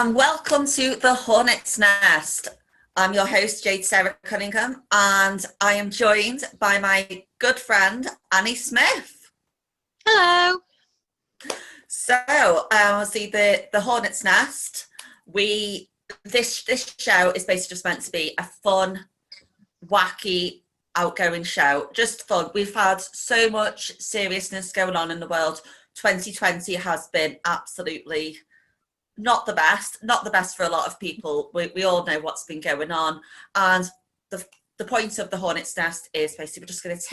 and welcome to the Hornets Nest. I'm your host, Jade Sarah Cunningham, and I am joined by my good friend, Annie Smith. Hello. So, see the Hornets Nest. This show is basically just meant to be a fun, wacky, outgoing show. Just fun. We've had so much seriousness going on in the world. 2020 has been absolutely not the best for a lot of people. We all know what's been going on, and the point of the Hornets Nest is basically we're just going to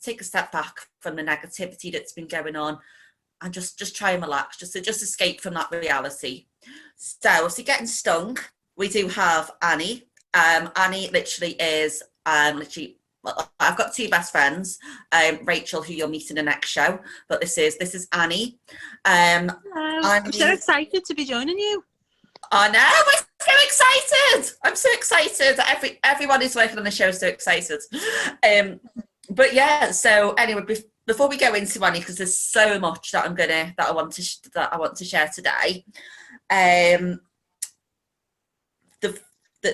take a step back from the negativity that's been going on and just try and relax, just escape from that reality. So getting stung, we do have Annie. Annie literally is well, I've got two best friends, Rachel, who you'll meet in the next show, but this is Annie. Hello. I'm so excited to be joining you. I know, we're so excited. I'm so excited. Everyone who's working on the show is so excited. But yeah, so anyway, before we go into Annie, because there's so much that I want to share today.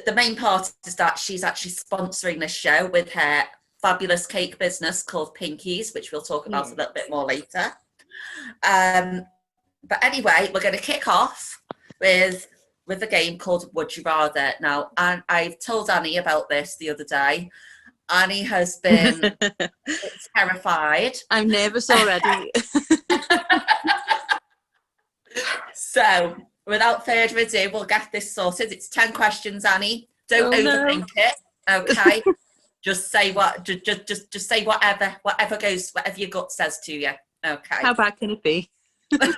The main part is that she's actually sponsoring this show with her fabulous cake business called Pinkies, which we'll talk about a little bit more later. But anyway, we're going to kick off with a game called Would You Rather. Now, I've told Annie about this the other day. Annie has been terrified. I'm nervous already. So, without further ado, we'll get this sorted. It's 10 questions, Annie. Don't overthink it, okay? Just say just say whatever your gut says to you, okay? How bad can it be? Come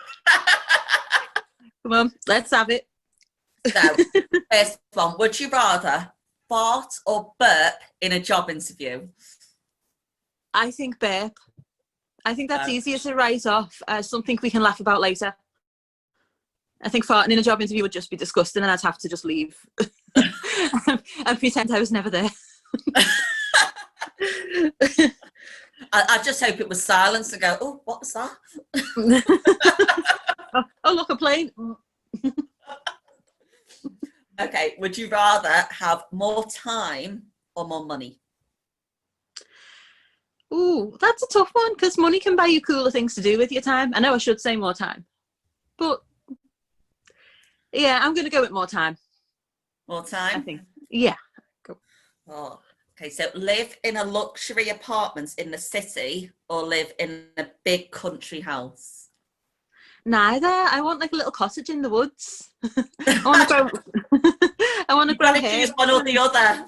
on, let's have it. So, first one, would you rather fart or burp in a job interview? I think burp. I think that's easier to write off as something we can laugh about later. I think farting in a job interview would just be disgusting and I'd have to just leave and pretend I was never there. I just hope it was silence and go, oh, what was that? Oh, look, a plane. Okay, would you rather have more time or more money? Ooh, that's a tough one because money can buy you cooler things to do with your time. I know I should say more time, but yeah, I'm going to go with more time. More time? I think. Yeah. Go. Oh, okay, so live in a luxury apartment in the city or live in a big country house? Neither. I want like a little cottage in the woods. I want to grow hair. Choose one or the other.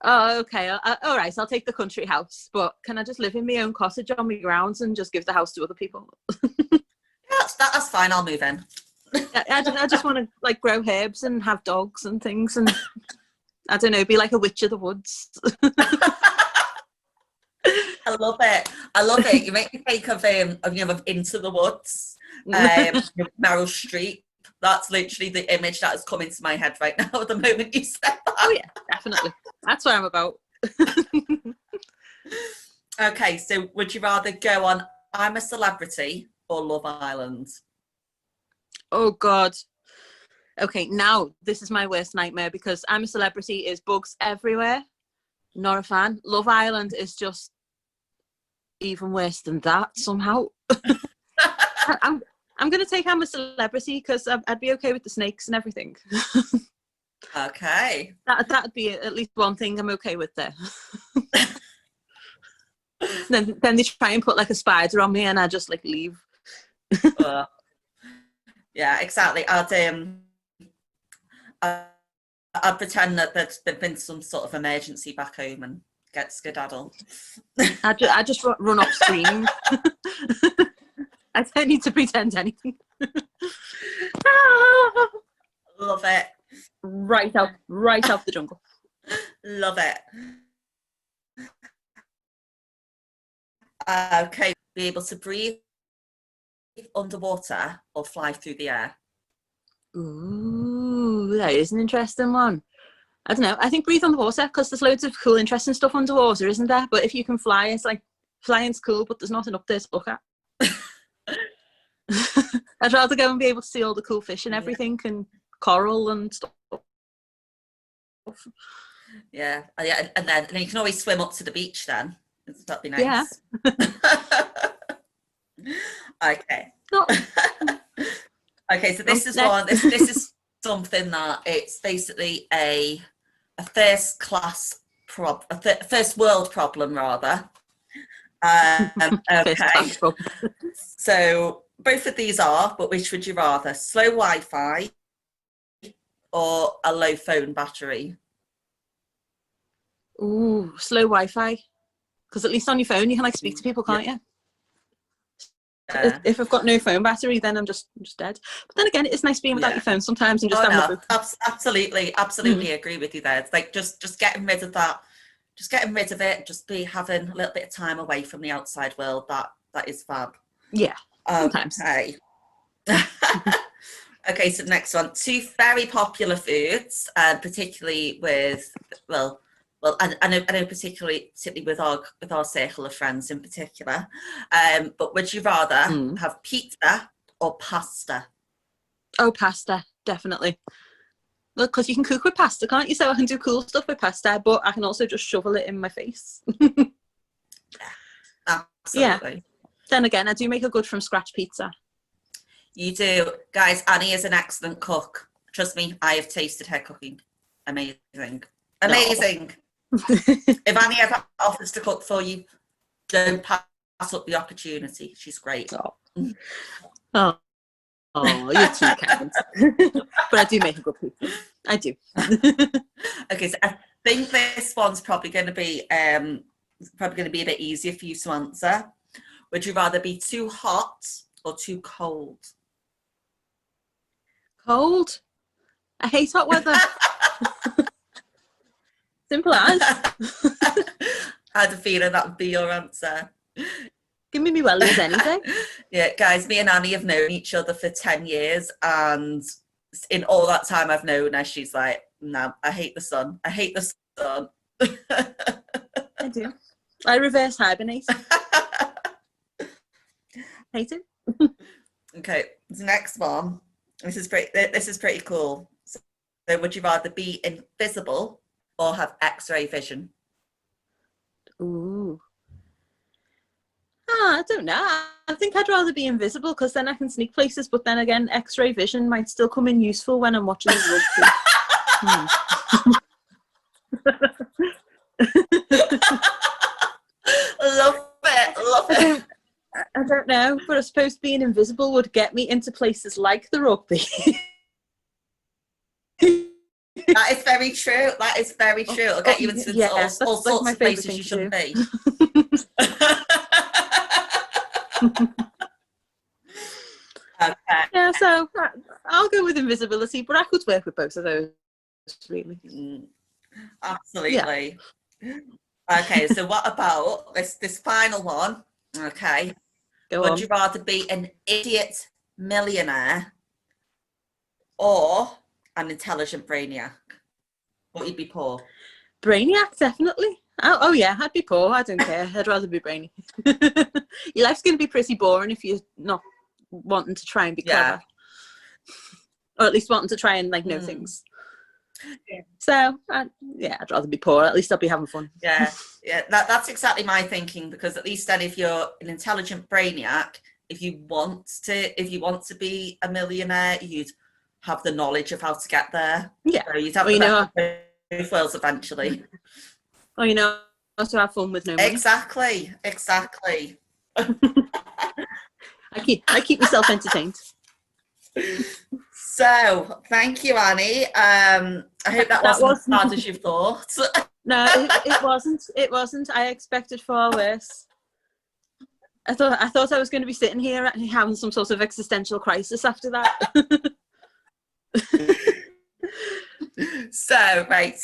Oh, okay. All right, so I'll take the country house. But can I just live in my own cottage on my grounds and just give the house to other people? That's fine. I'll move in. I just want to like grow herbs and have dogs and things, and I don't know, be like a witch of the woods. I love it. You make me think of Into the Woods, Meryl Streep. That's literally the image that has come into my head right now at the moment you said that. Oh yeah, definitely. That's what I'm about. Okay, so would you rather go on I'm a Celebrity or Love Island? Oh God. Okay, now this is my worst nightmare because I'm a Celebrity is bugs everywhere. Not a fan. Love Island is just even worse than that somehow. I'm going to take I'm a Celebrity because I'd be okay with the snakes and everything. Okay. That'd be at least one thing I'm okay with there. then they try and put like a spider on me and I just like leave. Yeah, exactly. I'd pretend that there's been some sort of emergency back home and get skedaddle. I just run off screaming. I don't need to pretend anything. Love it. Right out the jungle. Love it. Okay, be able to breathe underwater or fly through the air? Ooh, that is an interesting one. I don't know. I think breathe underwater because there's loads of cool, interesting stuff underwater, isn't there? But if you can fly, it's like flying's cool, but there's nothing up there to look at. I'd rather go and be able to see all the cool fish and everything and coral and stuff. Yeah, and then you can always swim up to the beach then. That'd be nice. Yeah. Okay. No. Okay, so this is one. This is something that it's basically a first class a first world problem rather. Okay. So both of these are, but which would you rather? Slow Wi-Fi or a low phone battery? Ooh, slow Wi-Fi. Because at least on your phone you can like speak to people, can't you? If I've got no phone battery, then I'm just dead. But then again, it's nice being without your phone sometimes and just having absolutely agree with you there. It's like just getting rid of that, just getting rid of it, just having a little bit of time away from the outside world. That is fab. Yeah, sometimes. Okay. Okay, so the next one, two very popular foods, particularly with I know particularly with our circle of friends in particular. But would you rather have pizza or pasta? Oh, pasta, definitely. Look, because you can cook with pasta, can't you? So I can do cool stuff with pasta, but I can also just shovel it in my face. Absolutely. Yeah. Then again, I do make a good from scratch pizza. You do. Guys, Annie is an excellent cook. Trust me, I have tasted her cooking. Amazing. Amazing. No. If Annie ever offers to cook for you, don't pass up the opportunity. She's great. Oh, you're too kind. But I do make a good pizza. I do. Okay, so I think this one's probably going to be a bit easier for you to answer. Would you rather be too hot or too cold? Cold. I hate hot weather. Simple as. I had a feeling that would be your answer. Give me wellies any day. Yeah, guys, me and Annie have known each other for 10 years, and in all that time I've known her, she's like, no, I hate the sun. I hate the sun. I do. I reverse hibernate. Hate it. Okay, the next one. This is pretty cool. So would you rather be invisible or have X-ray vision? Ooh. I don't know. I think I'd rather be invisible because then I can sneak places. But then again, X-ray vision might still come in useful when I'm watching the rugby. Love it. I don't know, but I suppose being invisible would get me into places like the rugby. That is very true. That is very true. It'll get you into all sorts of places you shouldn't be. Okay. Yeah, so I'll go with invisibility, but I could work with both of those, really. Absolutely. Yeah. Okay, so what about this final one? Okay. Would you rather be an idiot millionaire or an intelligent brainiac? Or you'd be poor? Brainiac, definitely. Oh yeah, I'd be poor. I don't care. I'd rather be brainy. Your life's going to be pretty boring if you're not wanting to try and be clever. Or at least wanting to try and know things. Yeah. So I'd rather be poor. At least I'll be having fun. Yeah, that's exactly my thinking, because at least then if you're an intelligent brainiac, if you want to be a millionaire, you'd have the knowledge of how to get there. Yeah, so you'd have both worlds eventually. Or also have fun with no money. Exactly. I keep myself entertained. So, thank you, Annie. I hope that wasn't as bad as you thought. No, it wasn't. It wasn't. I expected far worse. I thought I was going to be sitting here having some sort of existential crisis after that. So, like I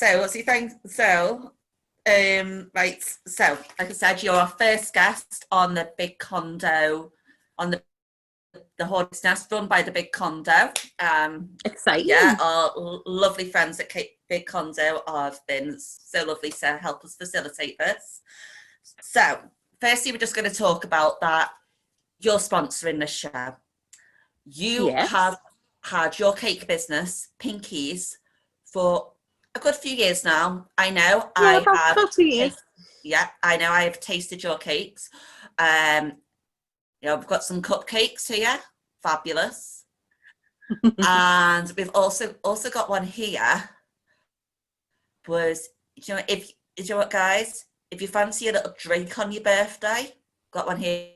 said, you're our first guest on the big condo, on the Hornets Nest, run by the Big Condo. Exciting. Yeah, our lovely friends at Big Condo have been so lovely to help us facilitate this. So, firstly, we're just going to talk about that you're sponsoring this show. You Yes. have had your cake business, Pinkies, for a good few years now. I know. Yeah, about 2 years. Yeah, I know. I have tasted your cakes. We've got some cupcakes here, fabulous, and we've also got one here. Guys, if you fancy a little drink on your birthday, got one here.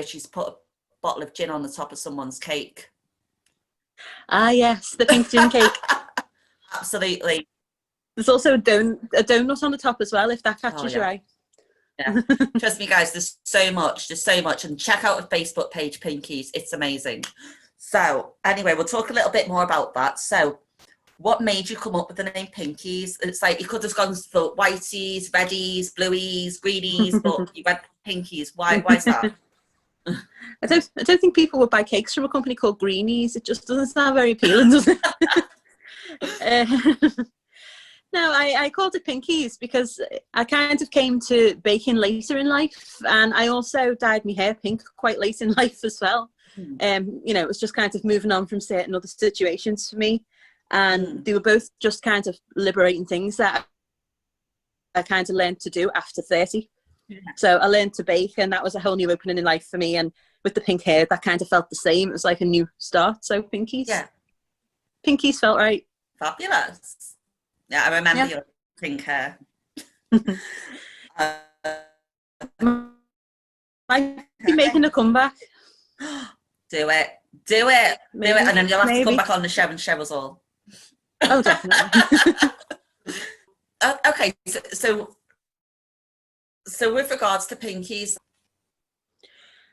She's put a bottle of gin on the top of someone's cake. Ah, yes, the pink gin cake. Absolutely. There's also a donut on the top as well, if that catches your eye. Yeah. Trust me, guys, there's so much. And check out the Facebook page, Pinkies. It's amazing. So anyway, we'll talk a little bit more about that. So what made you come up with the name Pinkies? It's like you could have gone for whiteys, reddies, blueies, greenies, but you went Pinkies. Why's that? I don't think people would buy cakes from a company called Greenies. It just doesn't sound very appealing, does it? No, I called it Pinkies because I kind of came to baking later in life, and I also dyed my hair pink quite late in life as well. It was just kind of moving on from certain other situations for me, and they were both just kind of liberating things that I kind of learned to do after 30. So I learned to bake, and that was a whole new opening in life for me. And with the pink hair, that kind of felt the same. It was like a new start. So Pinkies. Yeah. Pinkies felt right. Fabulous. Yeah, I remember your pink hair. Might be making a comeback. Do it. And then you'll have to come back on the show and show us all. Oh, definitely. Okay, so with regards to Pinkies,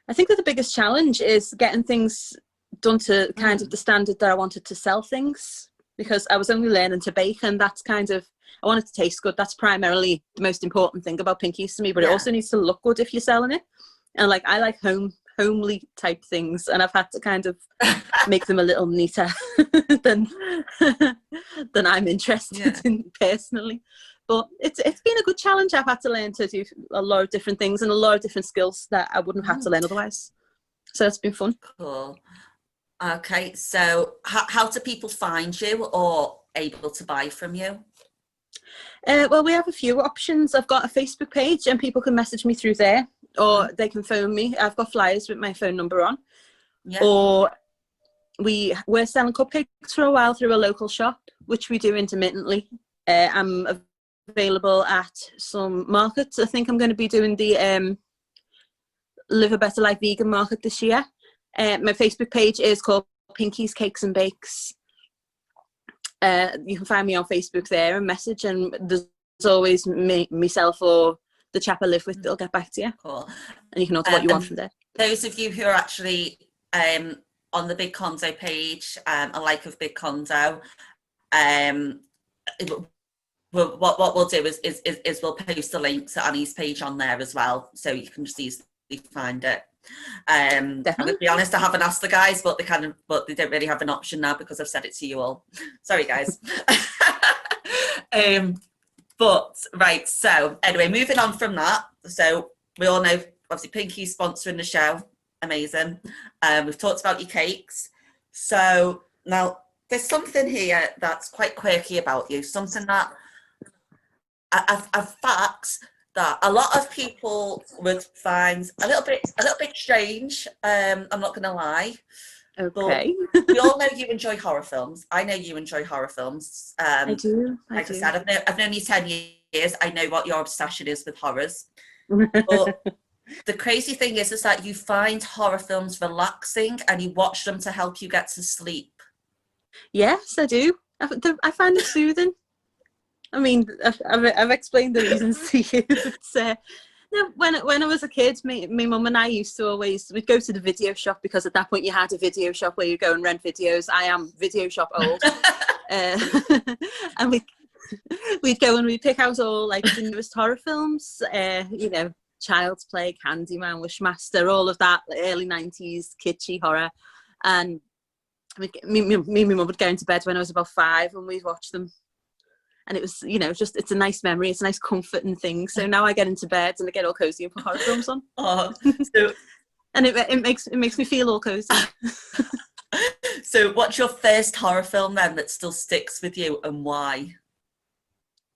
I think that the biggest challenge is getting things done to kind of the standard that I wanted to sell things, because I was only learning to bake, and that's kind of, I want it to taste good. That's primarily the most important thing about Pinkies to me, but it also needs to look good if you're selling it. And like, I like homely type things, and I've had to kind of make them a little neater than I'm interested in personally. But it's been a good challenge. I've had to learn to do a lot of different things and a lot of different skills that I wouldn't have had to learn otherwise. So it's been fun. Cool. Okay, so how do people find you or able to buy from you? Well, we have a few options. I've got a Facebook page, and people can message me through there, or they can phone me. I've got flyers with my phone number on. Yeah. Or we're selling cupcakes for a while through a local shop, which we do intermittently. I'm available at some markets. I think I'm going to be doing the Live a Better Life vegan market this year. My Facebook page is called Pinkies Cakes and Bakes. You can find me on Facebook there and message, and there's always myself or the chap I live with that'll get back to you. Cool. And you can order what you want from there. Those of you who are actually on the Big Condo page, a like of Big Condo, what we'll do is we'll post the link to Annie's page on there as well, so you can just easily find it. I'm going to be honest, I haven't asked the guys, but they don't really have an option now because I've said it to you all. Sorry, guys. But right, so anyway, moving on from that. So we all know, obviously, Pinky's sponsoring the show. Amazing. We've talked about your cakes. So now there's something here that's quite quirky about you. Something that a fact that a lot of people would find a little bit strange. I'm not going to lie. Okay. But we all know you enjoy horror films. I know you enjoy horror films. I do. Like I said, I've known you 10 years. I know what your obsession is with horrors. But the crazy thing is that you find horror films relaxing and you watch them to help you get to sleep. Yes, I do. I find it soothing. I mean, I've explained the reasons to you. But, when I was a kid, my mum and I used to we'd go to the video shop, because at that point you had a video shop where you go and rent videos. I am video shop old. And we'd go and we'd pick out all like the newest horror films, Child's Play, Candyman, Wishmaster, all of that early 90s kitschy horror. And me and my mum would go into bed when I was about 5 and we'd watch them. And it was, it's a nice memory. It's a nice comforting thing. So now I get into bed and I get all cozy and put horror films on. Oh, and it makes me feel all cozy. So what's your first horror film then that still sticks with you, and why?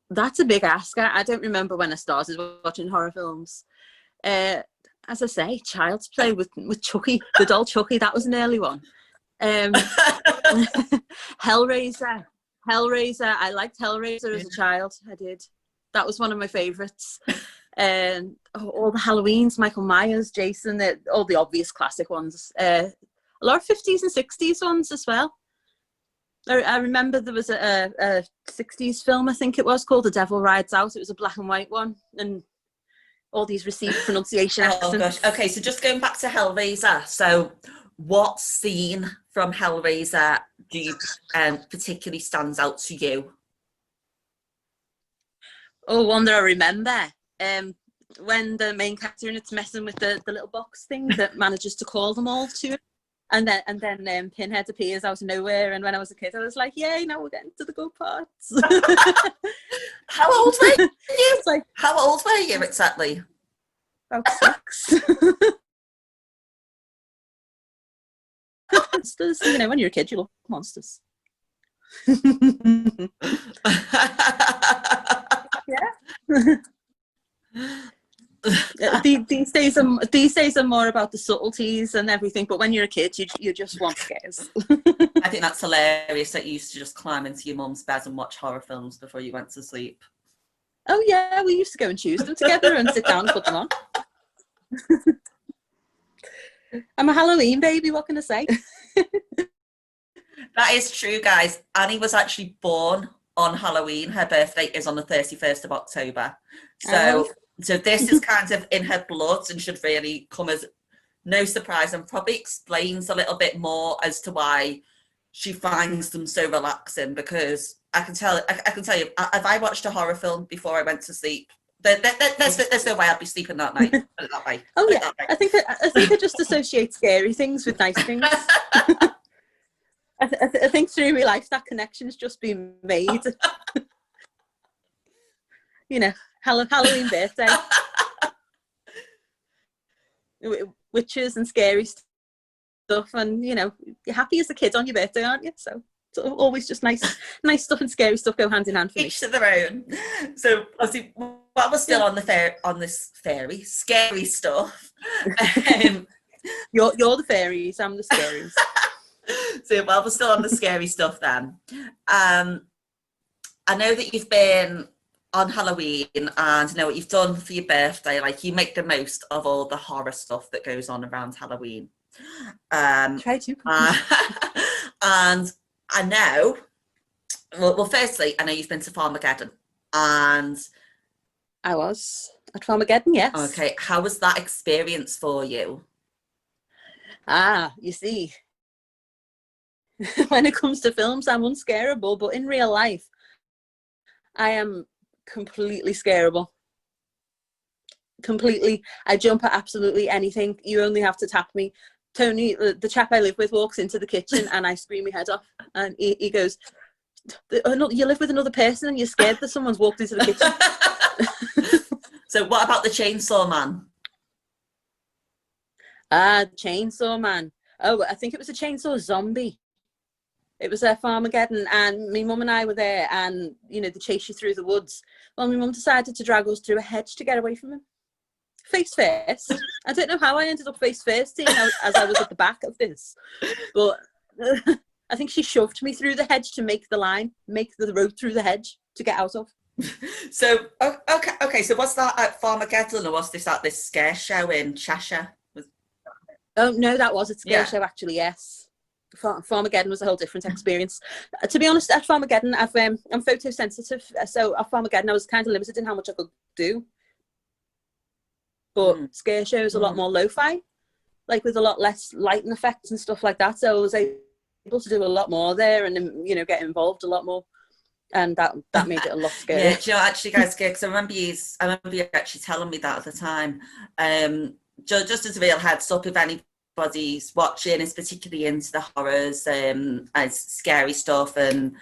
That's a big ask. I don't remember when I started watching horror films. As I say, Child's Play with Chucky, the doll Chucky, that was an early one. Hellraiser. I liked Hellraiser as a child. I did. That was one of my favourites. And all the Halloweens, Michael Myers, Jason, all the obvious classic ones. A lot of 50s and 60s ones as well. I remember there was a 60s film, I think it was, called The Devil Rides Out. It was a black and white one, and all these received pronunciation accents. Oh gosh. Okay, so just going back to Hellraiser. So what scene from Hellraiser do you particularly stands out to you? Oh, one that I remember. When the main character in it's messing with the little box thing that manages to call them all to it. And then Pinhead appears out of nowhere. And when I was a kid, I was like, yay, now we're getting to the good parts. How old were you? Like, how old were you exactly? About 6. Monsters, you know, when you're a kid, you love monsters. Yeah. These days are more about the subtleties and everything, but when you're a kid, you just want scares. I think that's hilarious that you used to just climb into your mum's bed and watch horror films before you went to sleep. Oh yeah, we used to go and choose them together and sit down and put them on. I'm a Halloween baby, what can I say? That is true, guys. Annie was actually born on Halloween. Her birthday is on the 31st of October. So this is kind of in her blood and should really come as no surprise, and probably explains a little bit more as to why she finds them so relaxing, because I can tell you, if I watched a horror film before I went to sleep, there's no way I'd be sleeping that night. Put it that way. Oh yeah, I think I just associate scary things with nice things. I think through my life that connection's just been made. You know, Halloween birthday, witches and scary stuff, and you know, you're happy as a kid on your birthday, aren't you? So it's always just nice stuff and scary stuff go hand in hand for me. Each to their own. So obviously, while we're still on this scary stuff, you're the fairies, I'm the scaries. So while we're still on the scary stuff, then I know that you've been on Halloween and I know what you've done for your birthday. Like, you make the most of all the horror stuff that goes on around Halloween. Try to. And I know, well, firstly, I know you've been to Farmageddon, and I was at Farmageddon, yes. Okay, how was that experience for you? You see, when it comes to films, I'm unscarable, but in real life, I am completely scarable. Completely. I jump at absolutely anything. You only have to tap me. Tony, the chap I live with, walks into the kitchen and I scream my head off. And he goes, you live with another person and you're scared that someone's walked into the kitchen. So what about the Chainsaw Man? Chainsaw Man. Oh, I think it was a chainsaw zombie. It was a Farmageddon, and my mum and I were there, and you know, they chase you through the woods. Well, my mum decided to drag us through a hedge to get away from him. Face first. I don't know how I ended up face first, seeing as I was at the back of this, but I think she shoved me through the hedge to make the road through the hedge to get out of. So okay. So was that at Farmageddon, or was this at this scare show in Cheshire? Oh no, that was a scare show actually. Yes. Farmageddon was a whole different experience. To be honest, at Farmageddon, I'm photosensitive, so at Farmageddon I was kind of limited in how much I could do. But scare shows a lot more lo-fi, like with a lot less lighting effects and stuff like that. So I was able to do a lot more there, and you know, get involved a lot more, and that made it a lot scarier. Yeah, do you know, actually, guys, because I remember you actually telling me that at the time. Just as a real heads up, if anybody's watching is particularly into the horrors and scary stuff and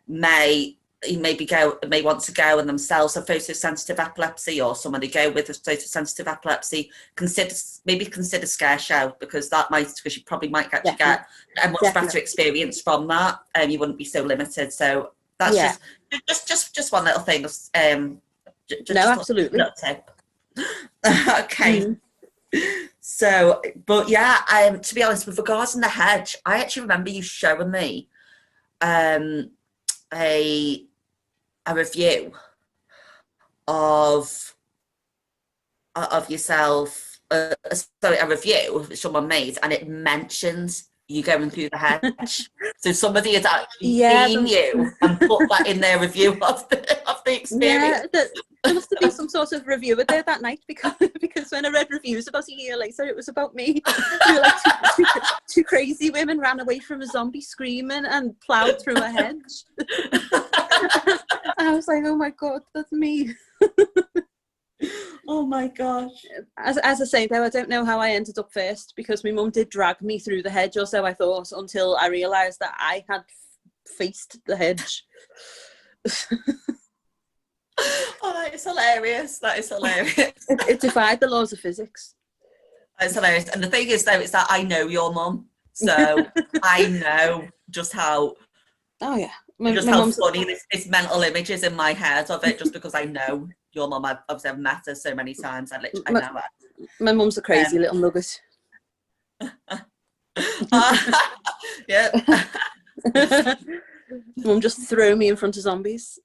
may may want to go and themselves have photosensitive epilepsy, or someone they go with a photosensitive epilepsy, consider Scare Show, because you probably might actually get a much better experience from that, and you wouldn't be so limited. So that's just one little thing. Absolutely. Little tip. Okay. So, but yeah, to be honest, with regards to the hedge, I actually remember you showing me a review of yourself, a review someone made, and it mentions you going through the hedge. So somebody had actually seen you and put that in their review of the experience. Yeah, there must have been some sort of reviewer there that night, because when I read reviews about a year later, it was about me. We were like two crazy women ran away from a zombie screaming and ploughed through a hedge. I was like, oh my God, that's me. Oh my gosh. As I say, though, I don't know how I ended up first, because my mum did drag me through the hedge, or so I thought, until I realised that I had faced the hedge. Oh, that is hilarious. That is hilarious. It defied the laws of physics. That's hilarious. And the thing is, though, is that I know your mum, so I know just how. Oh yeah. How funny this mental images in my head of it, just because I know your mum. I've met her so many times. I know her. My mum's a crazy little nugget. Yeah. Mum just threw me in front of zombies.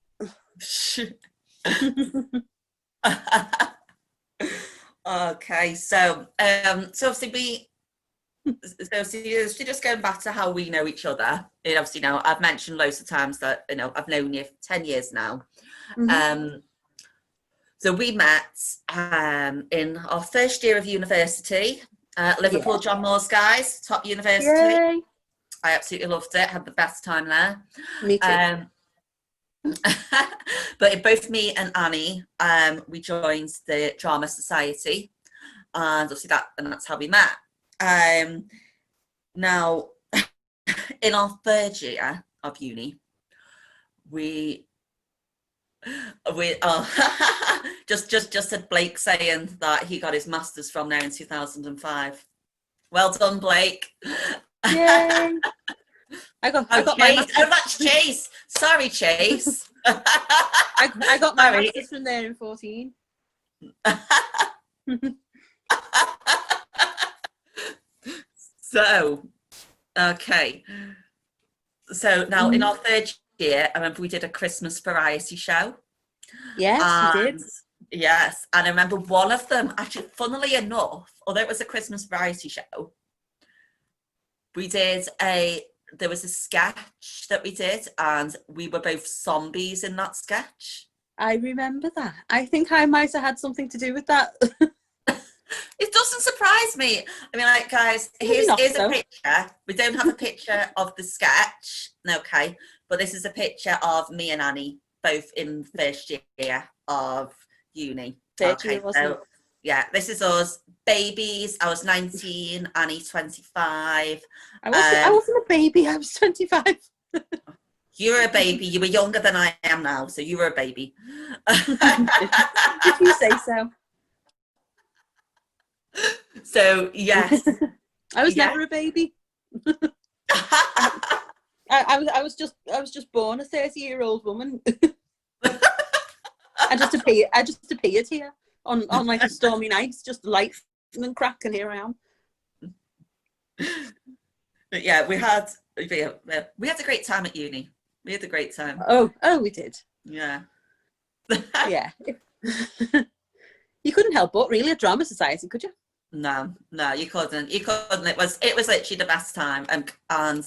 Okay, so obviously just going back to how we know each other. And obviously, now I've mentioned loads of times that I've known you for 10 years now. Mm-hmm. So we met in our first year of university, Liverpool John Moores, guys, top university. Yay. I absolutely loved it. Had the best time there. Me too. But both me and Annie, we joined the Drama Society, and obviously that's how we met. Now, in our third year of uni, we just had Blake saying that he got his masters from there in 2005. Well done, Blake. Yay. I got my masters. Oh, that's Chase. Sorry, Chase. I got my masters from there in 2014. So, okay. So now in our third year, I remember we did a Christmas variety show. Yes, we did. Yes, and I remember one of them, actually, funnily enough, although it was a Christmas variety show, there was a sketch that we did, and we were both zombies in that sketch. I remember that. I think I might have had something to do with that. It doesn't surprise me. I mean, like, guys, here's a picture. We don't have a picture of the sketch, okay, but this is a picture of me and Annie, both in first year of uni. Okay, so yeah, this is us, babies. I was 19, Annie 25. I wasn't a baby, I was 25. You were a baby. You were younger than I am now, so you were a baby. If you say so. So yes, I was never a baby. I was just born a 30-year-old woman. I just appeared here on like a stormy night, just light and crack, and here I am. But yeah, we had a great time at uni. We had a great time. Oh, we did. Yeah. Yeah. You couldn't help but really a drama society, could you? No, you couldn't. It was literally the best time, and and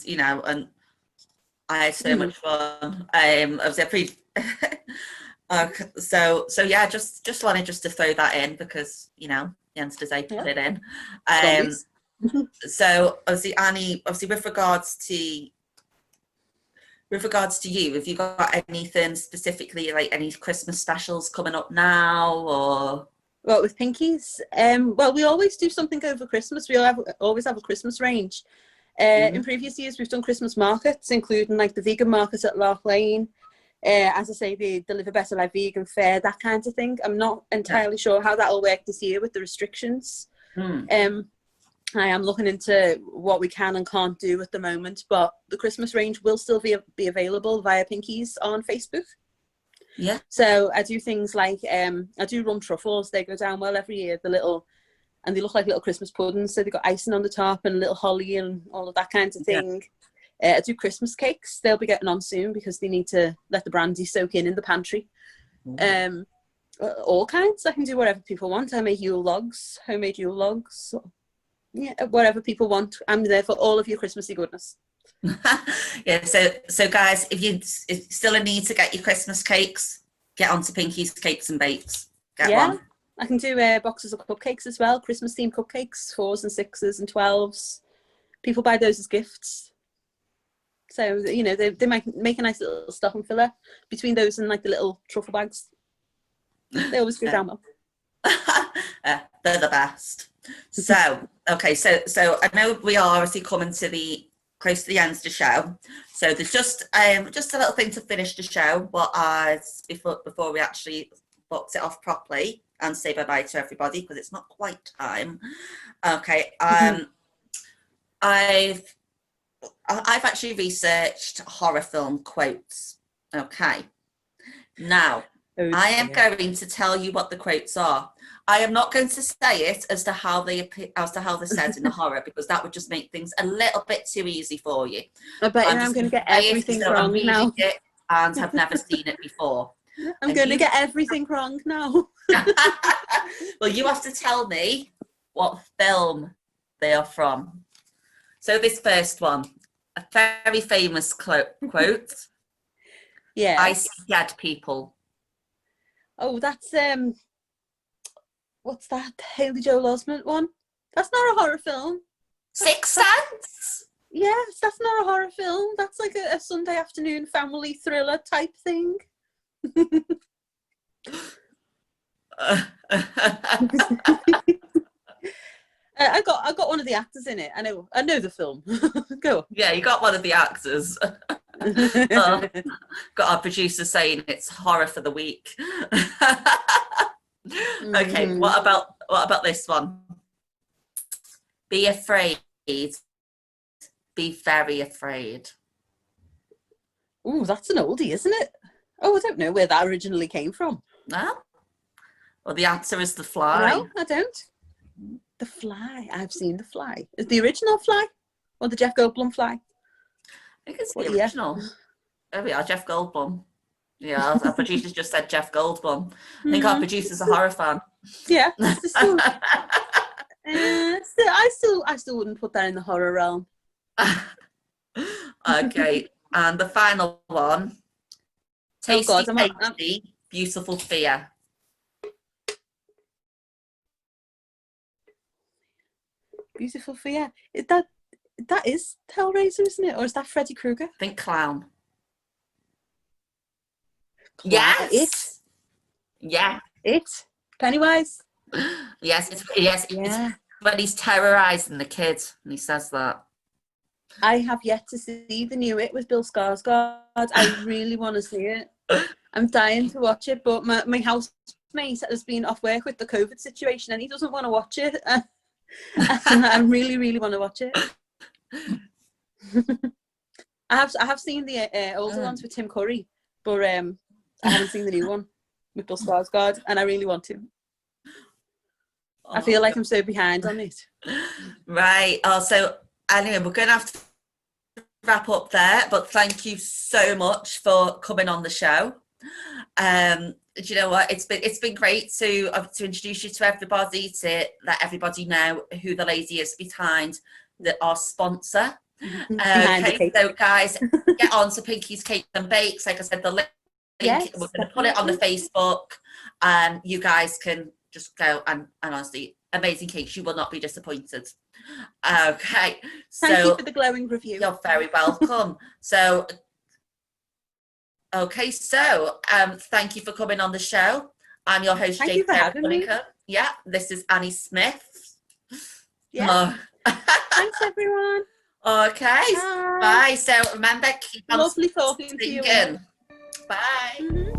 I had so much fun. I was pretty. So yeah, just wanted to throw that in because Jens does put it in. So obviously, Annie, with regards to you, have you got anything specifically, like any Christmas specials coming up now, or? Well, with Pinkies, well, we always do something over Christmas. We always have a Christmas range. In previous years, we've done Christmas markets, including like the vegan market at Lark Lane. As I say, they deliver better like vegan fare, that kind of thing. I'm not entirely sure how that'll work this year with the restrictions. I am looking into what we can and can't do at the moment, but the Christmas range will still be available via Pinkies on Facebook. Yeah. So I do things like, I do rum truffles. They go down well every year, and they look like little Christmas puddings. So they've got icing on the top and little holly and all of that kind of thing. I do Christmas cakes. They'll be getting on soon because they need to let the brandy soak in the pantry. All kinds. I can do whatever people want. I make Yule logs, homemade Yule logs. Yeah, whatever people want. I'm there for all of your Christmassy goodness. Yeah, so guys, if you still a need to get your Christmas cakes, get onto Pinky's Cakes and Bakes. Get one. I can do boxes of cupcakes as well, Christmas themed cupcakes, 4s and 6s and 12s. People buy those as gifts. So, you know, they might make a nice little stocking filler between those and like the little truffle bags. They always go down well. They're the best. So, okay, so I know we are obviously coming to close to the end of the show. So there's just a little thing to finish the show, but before we actually box it off properly and say bye-bye to everybody, because it's not quite time. Okay, I've actually researched horror film quotes. Okay, now I am going to tell you what the quotes are. I am not going to say it as to how they're said in the horror, because that would just make things a little bit too easy for you. I bet I'm going to get everything wrong now. And have never seen it before. I'm going to get everything wrong now. Well, you have to tell me what film they are from. So this first one, a very famous quote. Yeah. I see dead people. Oh, that's what's that? Haley Joel Osment one? That's not a horror film. Sixth Sense? Yes, that's not a horror film. That's like a Sunday afternoon family thriller type thing. I got one of the actors in it. I know the film. Go on. Yeah, you got one of the actors. Got our producer saying it's horror for the week. Okay, what about this one? Be afraid. Be very afraid. Oh, that's an oldie, isn't it? Oh, I don't know where that originally came from. No? Well, the answer is The Fly. No, I don't. The Fly. I've seen The Fly. Is the original Fly? Or the Jeff Goldblum Fly? I think it's the original. There we are, Jeff Goldblum. Yeah, our producer's just said Jeff Goldblum. I think our producer's a horror fan. Yeah. I still wouldn't put that in the horror realm. Okay, and the final one. Tasty, beautiful fear. Beautiful fear. That is Hellraiser, isn't it? Or is that Freddy Krueger? I think Clown. Yes. It. Yeah. It. Pennywise. Yes. It's when he's terrorizing the kid, and he says that. I have yet to see the new It with Bill Skarsgård. I really want to see it. I'm dying to watch it, but my housemate has been off work with the COVID situation, and he doesn't want to watch it. I really, really want to watch it. I have seen the older ones with Tim Curry, but I haven't seen the new one with Bill Skarsgård, and I really want to. I feel like I'm so behind on it. Right. So anyway, we're going to have to wrap up there, but thank you so much for coming on the show. Do you know what? It's been great to introduce you to everybody, to let everybody know who the lady is behind our sponsor. Okay, so guys, get on to Pinky's Cakes and Bakes. Like I said, the link, we're going to put it on the Facebook. You guys can just go and honestly, amazing cakes. You will not be disappointed. Okay, thank you for the glowing review. You're very welcome. Okay, so thank you for coming on the show. I'm your host, Thank you for having me. Yeah, this is Annie Smith. Yeah. Thanks, everyone. Okay, bye. So remember, keep on lovely talking to you. Bye. Mhm.